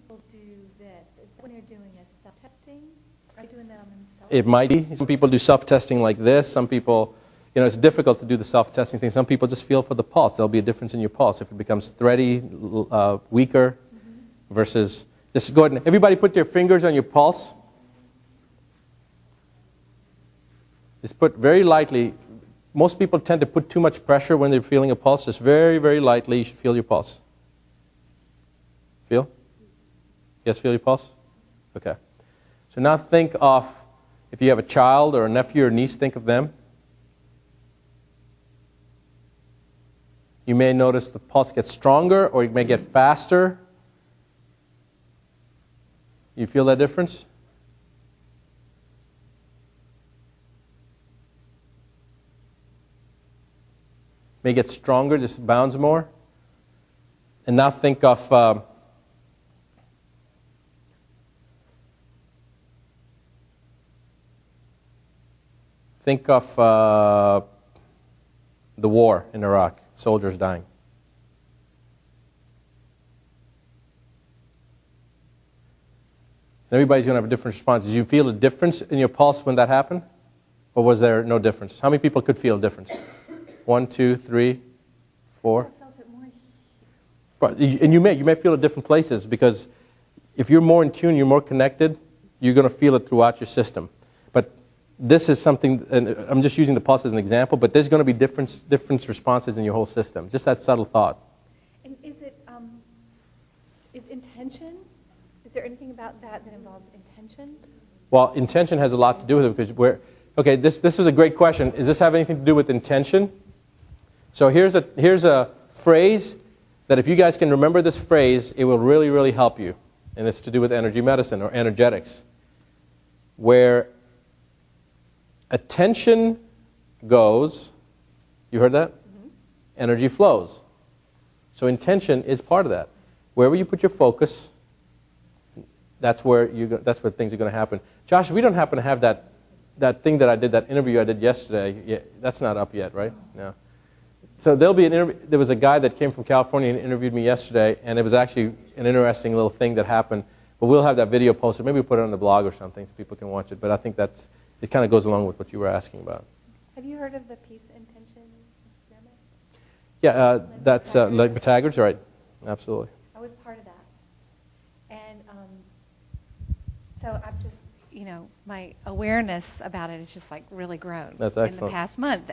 people do this? Is that when you're doing a self-testing? Are they doing that on themselves? It might be. Some people do self-testing like this. Some people, it's difficult to do the self-testing thing. Some people just feel for the pulse. There'll be a difference in your pulse. If it becomes thready, weaker, versus, just go ahead and, everybody put their fingers on your pulse. Just put very lightly. Most people tend to put too much pressure when they're feeling a pulse. Just very, very lightly, you should feel your pulse. Feel? Yes, feel your pulse? Okay. So now think of, if you have a child or a nephew or niece, think of them. You may notice the pulse gets stronger or it may get faster. You feel that difference? May get stronger, just bounds more. And now think of the war in Iraq, soldiers dying. Everybody's going to have a different response. Did you feel a difference in your pulse when that happened? Or was there no difference? How many people could feel a difference? 1, 2, 3, 4. I felt it more. But, and you may feel it at different places, because if you're more in tune, you're more connected, you're going to feel it throughout your system. But this is something, and I'm just using the pulse as an example, but there's going to be different responses in your whole system. Just that subtle thought. And is intention, is there anything about that involves intention? Well, intention has a lot to do with it, because okay, this is a great question. Does this have anything to do with intention? So here's a phrase that if you guys can remember this phrase, it will really, really help you. And it's to do with energy medicine or energetics. Where attention goes, you heard that? Mm-hmm. Energy flows. So intention is part of that. Wherever you put your focus, that's where things are going to happen. Josh, we don't happen to have that thing that I did, that interview I did yesterday. Yeah, that's not up yet, right? No. So there'll be an interview. There was a guy that came from California and interviewed me yesterday, and it was actually an interesting little thing that happened. But we'll have that video posted. Maybe we'll put it on the blog or something so people can watch it. But I think it kind of goes along with what you were asking about. Have you heard of the peace intention experiment? Yeah, that's like Buttar's, right? Absolutely. I was part of that. And so I've just, my awareness about it has just like really grown That's in excellent. the past month.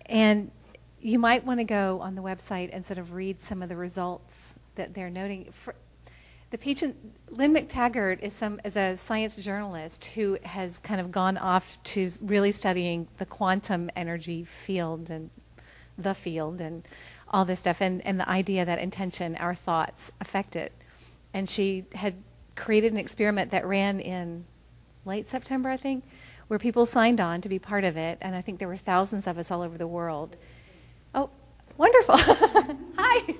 And you might want to go on the website and sort of read some of the results that they're noting. Lynn McTaggart is a science journalist who has kind of gone off to really studying the quantum energy field and all this stuff, and the idea that intention, our thoughts, affect it. And she had created an experiment that ran in late September, I think, where people signed on to be part of it, and I think there were thousands of us all over the world. Oh, wonderful. Hi.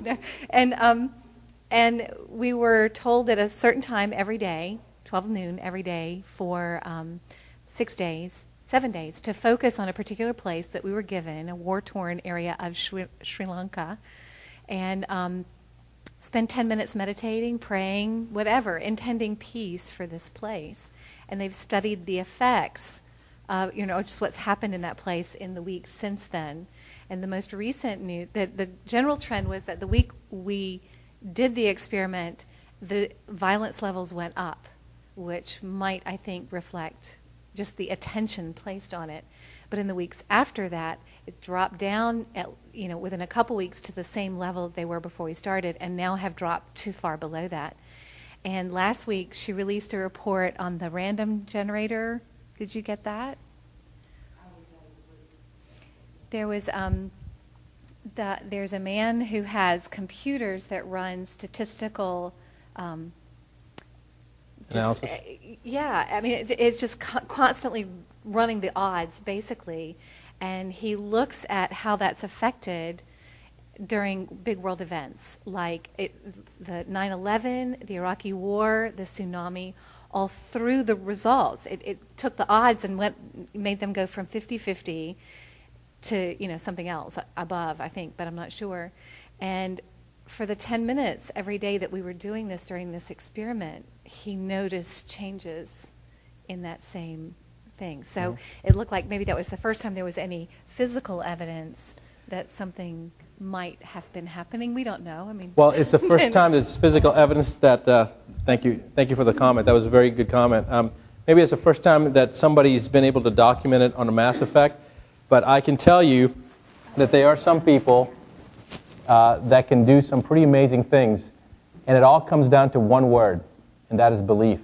And we were told at a certain time every day, 12 noon every day, for 7 days, to focus on a particular place that we were given, a war-torn area of Sri Lanka, and spend 10 minutes meditating, praying, whatever, intending peace for this place. And they've studied the effects of, just what's happened in that place in the weeks since then. And the most recent news, the general trend was that the week we did the experiment, the violence levels went up, which might, I think, reflect just the attention placed on it. But in the weeks after that, it dropped down within a couple weeks to the same level they were before we started, and now have dropped too far below that. And last week, she released a report on the random generator. Did you get that? There was there's a man who has computers that run statistical analysis. It's just constantly running the odds, basically, and he looks at how that's affected during big world events like the 9/11, the Iraqi War, the tsunami. All through the results, it took the odds and made them go from 50-50 to something else above, I think, but I'm not sure. And for the 10 minutes every day that we were doing this during this experiment, he noticed changes in that same thing. So it looked like maybe that was the first time there was any physical evidence that something might have been happening. We don't know. I mean, well, it's the first time there's physical evidence that. Thank you for the comment. That was a very good comment. Maybe it's the first time that somebody's been able to document it on a mass effect. But I can tell you that there are some people that can do some pretty amazing things, and it all comes down to one word, and that is belief.